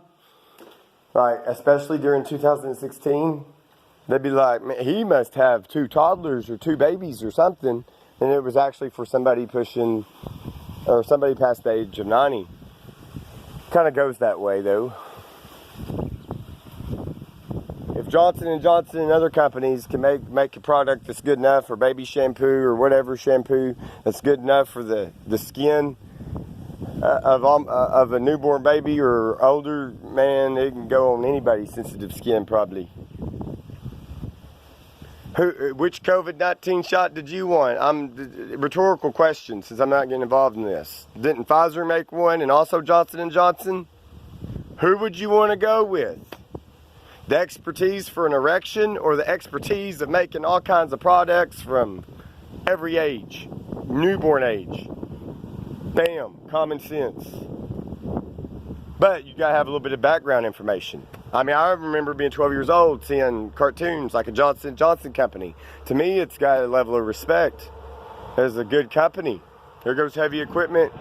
like especially during 2016, they'd be like, man, he must have 2 toddlers or 2 babies or something. And it was actually for somebody pushing, or somebody past the age of 90. Kind of goes that way, though. If Johnson & Johnson and other companies can make a product that's good enough for baby shampoo or whatever shampoo that's good enough for the skin of a newborn baby or older, man, it can go on anybody's sensitive skin probably. Which COVID-19 shot did you want? Rhetorical question, since I'm not getting involved in this. Didn't Pfizer make one and also Johnson & Johnson? Who would you want to go with? The expertise for an erection or the expertise of making all kinds of products from every age, newborn age. Bam, common sense. But you gotta have a little bit of background information. I mean, I remember being 12 years old, seeing cartoons like a Johnson & Johnson company. To me, it's got a level of respect as a good company. Here goes heavy equipment.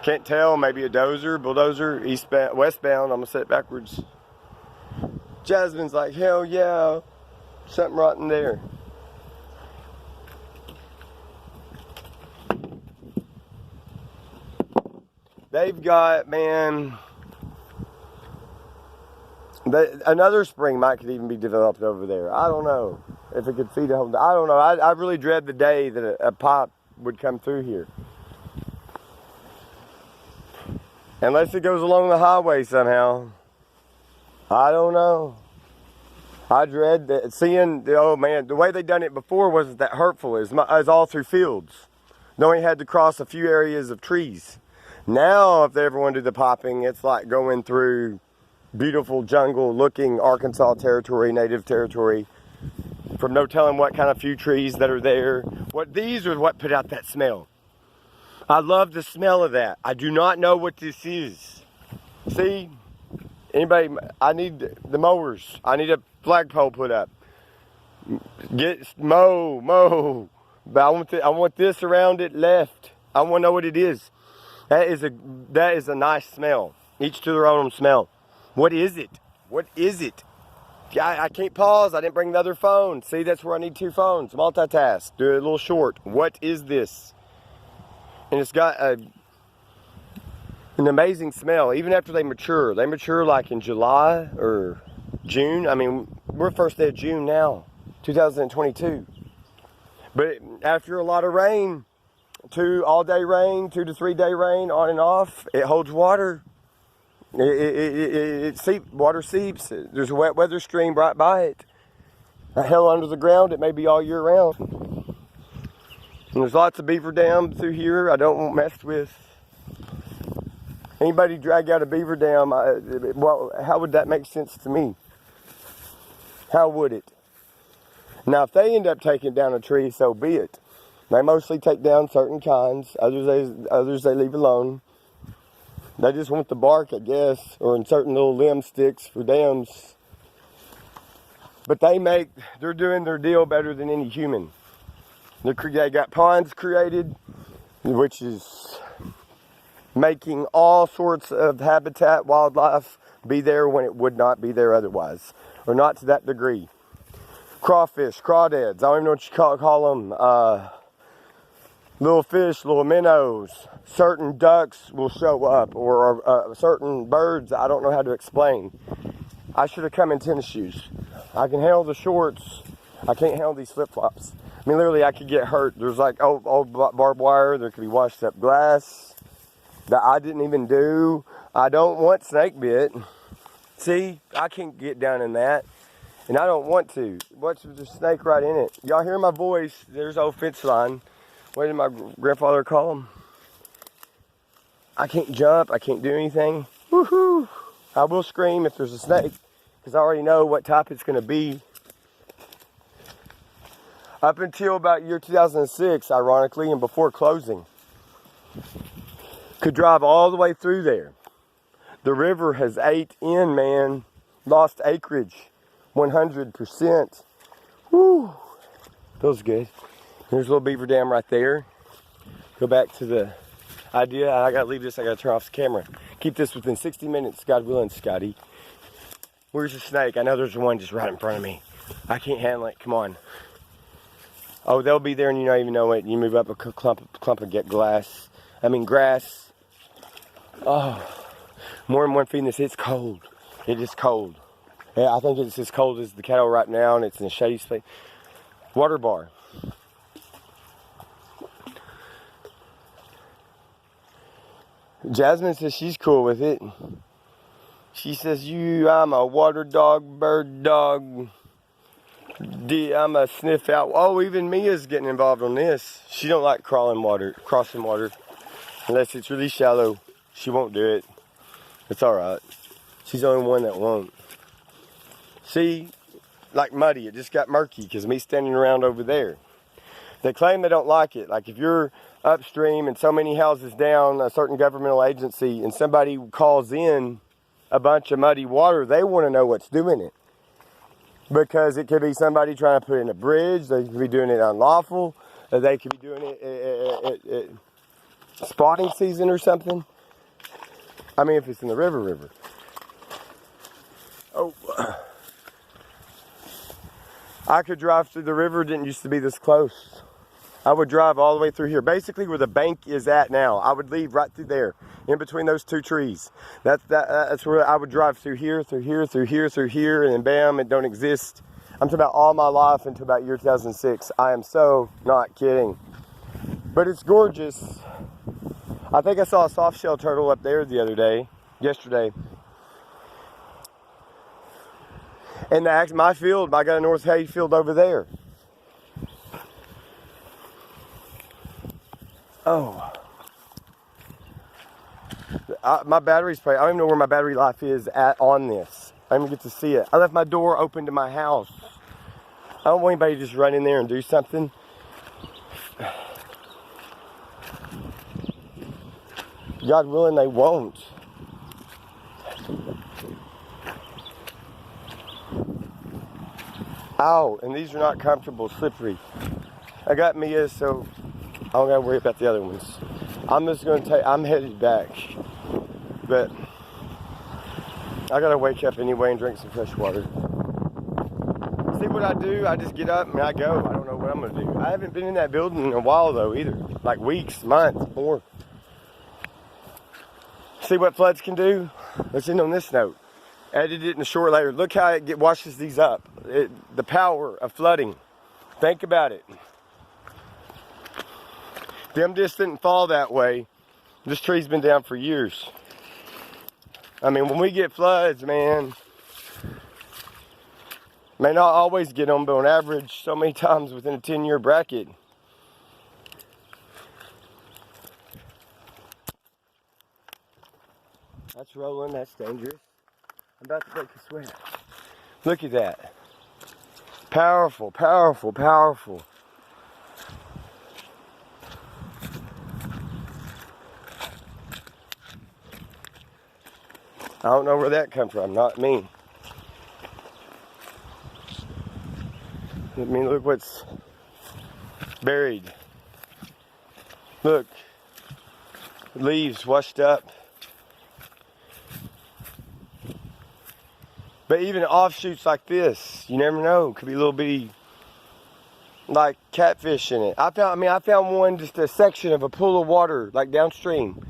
Can't tell, maybe a dozer, bulldozer, eastbound, westbound. I'm gonna set it backwards. Jasmine's like, hell yeah, something rotten there. They've got, man, another spring could even be developed over there. I don't know if it could feed a whole, I don't know. I really dread the day that a pipe would come through here. Unless it goes along the highway somehow. I don't know. I dread that. Seeing, oh man, the way they done it before wasn't that hurtful. It was all through fields. They only had to cross a few areas of trees. Now, if they ever want to do the popping, it's like going through beautiful jungle looking Arkansas territory, native territory, from no telling what kind of few trees that are there. These are what put out that smell. I love the smell of that. I do not know what this is. See, anybody, I need the mowers. I need a flagpole put up. Mow. But I want this around it left. I want to know what it is. That is a nice smell. Each to their own smell. What is it? What is it? I can't pause. I didn't bring the other phone. See, that's where I need two phones. Multitask. Do it a little short. What is this? And it's got an amazing smell. Even after they mature. They mature like in July or June. I mean, we're first day of June now. 2022. But after a lot of rain, all-day rain, 2 to 3 day rain, on and off, it holds water. Water seeps. There's a wet weather stream right by it. Hell, under the ground, it may be all year round. And there's lots of beaver dams through here I don't want messed with. Anybody drag out a beaver dam, well, how would that make sense to me? How would it? Now, if they end up taking down a tree, so be it. They mostly take down certain kinds. Others they leave alone. They just want the bark, I guess, or in certain little limb sticks for dams. But they're doing their deal better than any human. They got ponds created, which is making all sorts of habitat, wildlife be there when it would not be there otherwise, or not to that degree. Crawfish, crawdads, I don't even know what you call them. Little fish, little minnows. Certain ducks will show up, or certain birds I don't know how to explain. I should have come in tennis shoes. I can handle the shorts. I can't handle these flip-flops. I mean, literally, I could get hurt. There's like old barbed wire. There could be washed up glass that I didn't even do. I don't want snake bit. See, I can't get down in that. And I don't want to. What's the snake right in it? Y'all hear my voice? There's old fence line. What did my grandfather call them? I can't jump. I can't do anything. Woohoo! I will scream if there's a snake, because I already know what type it's going to be. Up until about year 2006, ironically, and before closing, could drive all the way through there. The river has ate in, man. Lost acreage, 100%. Woo! Feels good. There's a little beaver dam right there. Go back to the idea. I gotta leave this. I gotta turn off the camera. Keep this within 60 minutes, God willing, Scotty. Where's the snake? I know there's one just right in front of me. I can't handle it. Come on. Oh, they'll be there and you don't even know it. You move up a clump and get grass. Oh, more than one feeding this. It's cold. It is cold. Yeah, I think it's as cold as the cattle right now, and it's in a shady space. Water bar. Jasmine says she's cool with it. She says, I'm a water dog, bird dog. I'm a sniff out. Oh, even Mia's getting involved on this. She don't like crossing water, unless it's really shallow. She won't do it. It's all right. She's the only one that won't. See, like muddy, it just got murky because me standing around over there. They claim they don't like it. Like if you're upstream and so many houses down a certain governmental agency and somebody calls in a bunch of muddy water, they want to know what's doing it. Because it could be somebody trying to put in a bridge, they could be doing it unlawful, they could be doing it at spawning season or something. I mean, if it's in the river. Oh, I could drive through the river, it didn't used to be this close. I would drive all the way through here, basically where the bank is at now. I would leave right through there, in between those two trees. That's where I would drive through here, and then bam, it don't exist. I'm talking about all my life until about year 2006. I am so not kidding. But it's gorgeous. I think I saw a soft shell turtle up there yesterday. And my field, I got a North Hay field over there. Oh. My battery's probably, I don't even know where my battery life is at on this. I don't even get to see it. I left my door open to my house. I don't want anybody to just run in there and do something. God willing, they won't. Ow, and these are not comfortable, slippery. I got Mia, so I don't gotta worry about the other ones. I'm headed back. But I gotta wake up anyway and drink some fresh water. See what I do? I just get up and I go. I don't know what I'm gonna do. I haven't been in that building in a while though either. Like weeks, months, more. See what floods can do? Let's end on this note. Edited it in a short layer. Look how it washes these up. The power of flooding. Think about it. Them just didn't fall that way. This tree's been down for years. I mean, when we get floods, man, may not always get them, but on average, so many times within a 10-year bracket. That's rolling, that's dangerous. I'm about to break a sweat. Look at that. Powerful, powerful, powerful. I don't know where that come from, not me. I mean, look what's buried. Look, leaves washed up. But even offshoots like this, you never know. Could be a little bitty, like catfish in it. I found one, just a section of a pool of water, like downstream,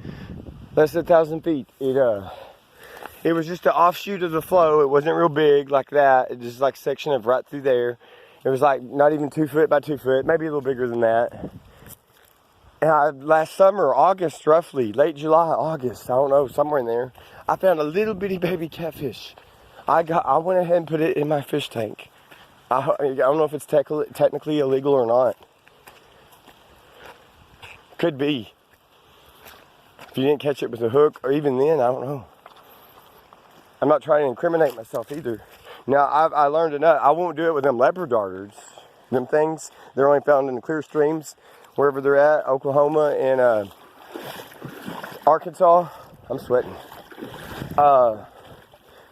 less than 1,000 feet. It was just an offshoot of the flow. It wasn't real big like that. It just like a section of right through there. It was like not even 2 foot by 2 foot, maybe a little bigger than that. And last summer, August roughly, late July, August, I don't know, somewhere in there, I found a little bitty baby catfish. I went ahead and put it in my fish tank. I don't know if it's technically illegal or not. Could be. If you didn't catch it with a hook, or even then, I don't know. I'm not trying to incriminate myself either. Now, I learned enough. I won't do it with them leopard darters. Them things, they're only found in the clear streams, wherever they're at, Oklahoma and Arkansas. I'm sweating.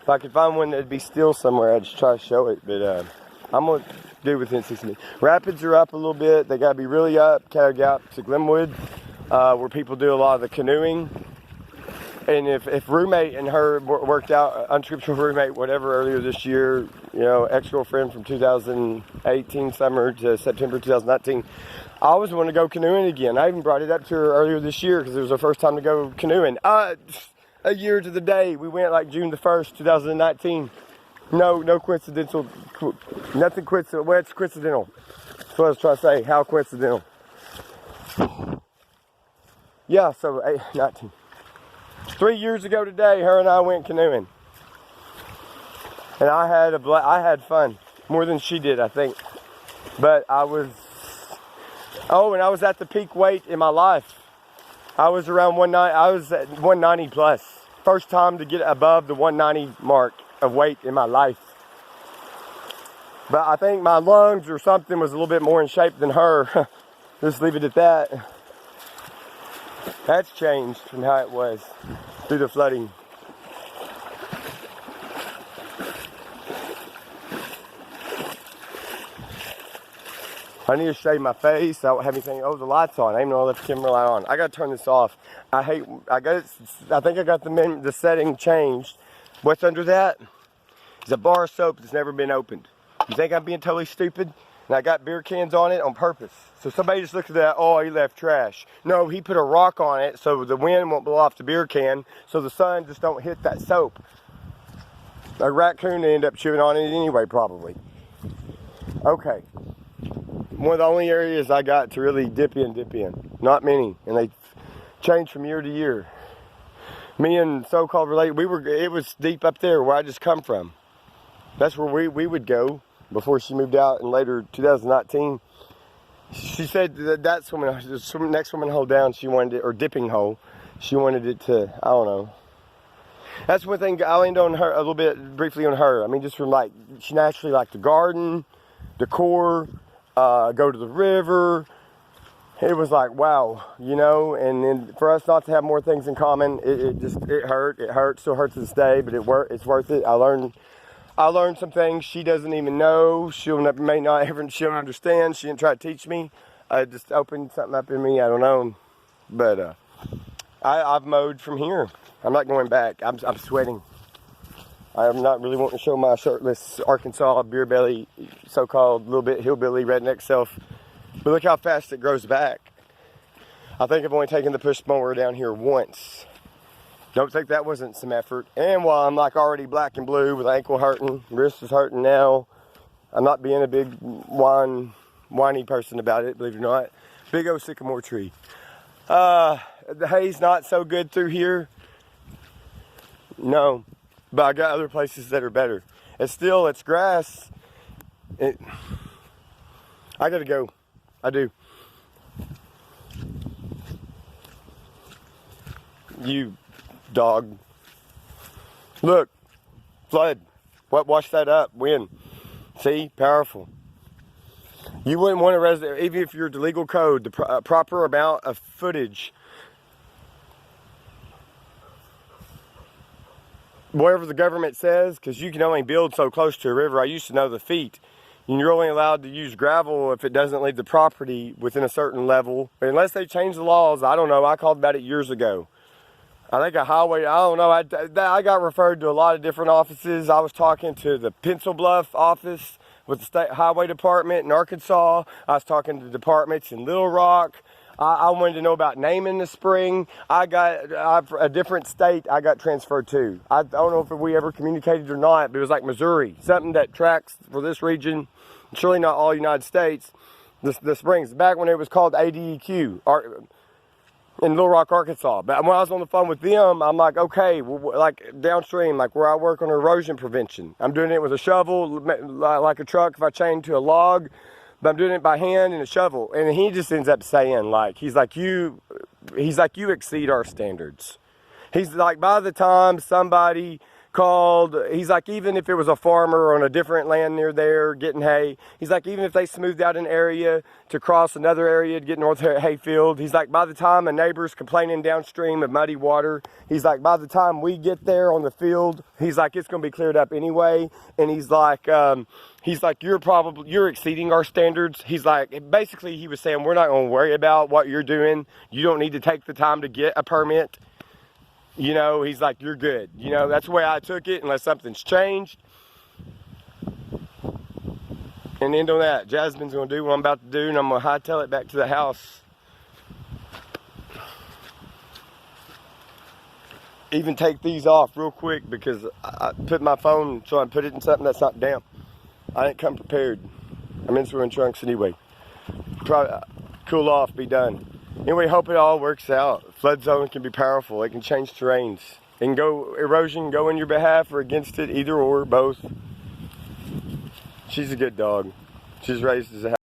If I could find one that'd be still somewhere, I'd just try to show it. But I'm going to do within 6 minutes. Rapids are up a little bit. They got to be really up. Cattle to Glenwood, where people do a lot of the canoeing. And if roommate and her worked out, unscriptural roommate, whatever, earlier this year, you know, ex-girlfriend from 2018 summer to September 2019, I always wanted to go canoeing again. I even brought it up to her earlier this year because it was her first time to go canoeing. A year to the day. We went like June the 1st, 2019. No coincidental, nothing coincidental. Well, it's coincidental. That's what I was trying to say. How coincidental. Yeah, so 19. 3 years ago today, her and I went canoeing. And I had fun. More than she did, I think. But I was at the peak weight in my life. I was around 190, I was at 190 plus. First time to get above the 190 mark of weight in my life. But I think my lungs or something was a little bit more in shape than her. Just leave it at that. That's changed from how it was through the flooding. I need to shave my face. I don't have anything. Oh, the light's on. I didn't even know I left the camera light on. I gotta turn this off. I think I got the setting changed. What's under that is a bar of soap that's never been opened. You think I'm being totally stupid? And I got beer cans on it on purpose. So somebody just looked at that, oh, he left trash. No, he put a rock on it so the wind won't blow off the beer can, so the sun just don't hit that soap. A raccoon end up chewing on it anyway, probably. Okay. One of the only areas I got to really dip in. Not many, and they change from year to year. Me and so-called related, it was deep up there where I just come from. That's where we would go before she moved out in later 2019. She said that next swimming hole down, she wanted it, or dipping hole, she wanted it to, I don't know. That's one thing I leaned on her a little bit briefly on her. I mean, just from like, she naturally liked to garden, decor, go to the river. It was like, wow, you know, and then for us not to have more things in common, it hurt. It hurts, still hurts to this day, but it's worth it. I learned some things she doesn't even know. She'll understand. She didn't try to teach me. I just opened something up in me. I don't know, but I've mowed from here. I'm not going back. I'm sweating. I'm not really wanting to show my shirtless Arkansas beer belly, so-called little bit hillbilly redneck self. But look how fast it grows back. I think I've only taken the push mower down here once. Don't think that wasn't some effort. And while I'm like already black and blue with ankle hurting, wrist is hurting now, I'm not being a big whiny person about it, believe it or not. Big old sycamore tree. The hay's not so good through here. No, but I got other places that are better. It's grass. I gotta go. I do. You dog. Look, flood. What washed that up? Wind. See, powerful. You wouldn't want to even if you're the legal code, the proper amount of footage. Whatever the government says, because you can only build so close to a river. I used to know the feet. And you're only allowed to use gravel if it doesn't leave the property within a certain level. Unless they change the laws, I don't know. I called about it years ago. I think a highway, I don't know. I got referred to a lot of different offices. I was talking to the Pencil Bluff office with the State Highway Department in Arkansas. I was talking to departments in Little Rock. I wanted to know about naming the spring. A different state I got transferred to. I don't know if we ever communicated or not, but it was like Missouri. Something that tracks for this region. Surely not all United States. The springs, back when it was called ADEQ in Little Rock, Arkansas. But when I was on the phone with them, I'm like, okay, well, like downstream, like where I work on erosion prevention. I'm doing it with a shovel, like a truck if I chain to a log. But I'm doing it by hand and a shovel. And he just ends up saying, like, he's like, you exceed our standards. He's like, by the time somebody called, he's like, even if it was a farmer on a different land near there getting hay, he's like, even if they smoothed out an area to cross another area to get north hayfield, he's like, by the time a neighbor's complaining downstream of muddy water, he's like, by the time we get there on the field, he's like, it's going to be cleared up anyway. And he's like, you're exceeding our standards. He's like, basically he was saying, we're not going to worry about what you're doing. You don't need to take the time to get a permit. You know, he's like, you're good. You know, that's the way I took it, unless something's changed. And end on that, Jasmine's going to do what I'm about to do, and I'm going to hightail it back to the house. Even take these off real quick, because I put my phone, so I put it in something that's not damp. I didn't come prepared. I'm in swimming trunks anyway. Probably cool off, be done. Anyway, hope it all works out. Flood zone can be powerful. It can change terrains. It can go, erosion go in your behalf or against it, either or, both. She's a good dog. She's raised as a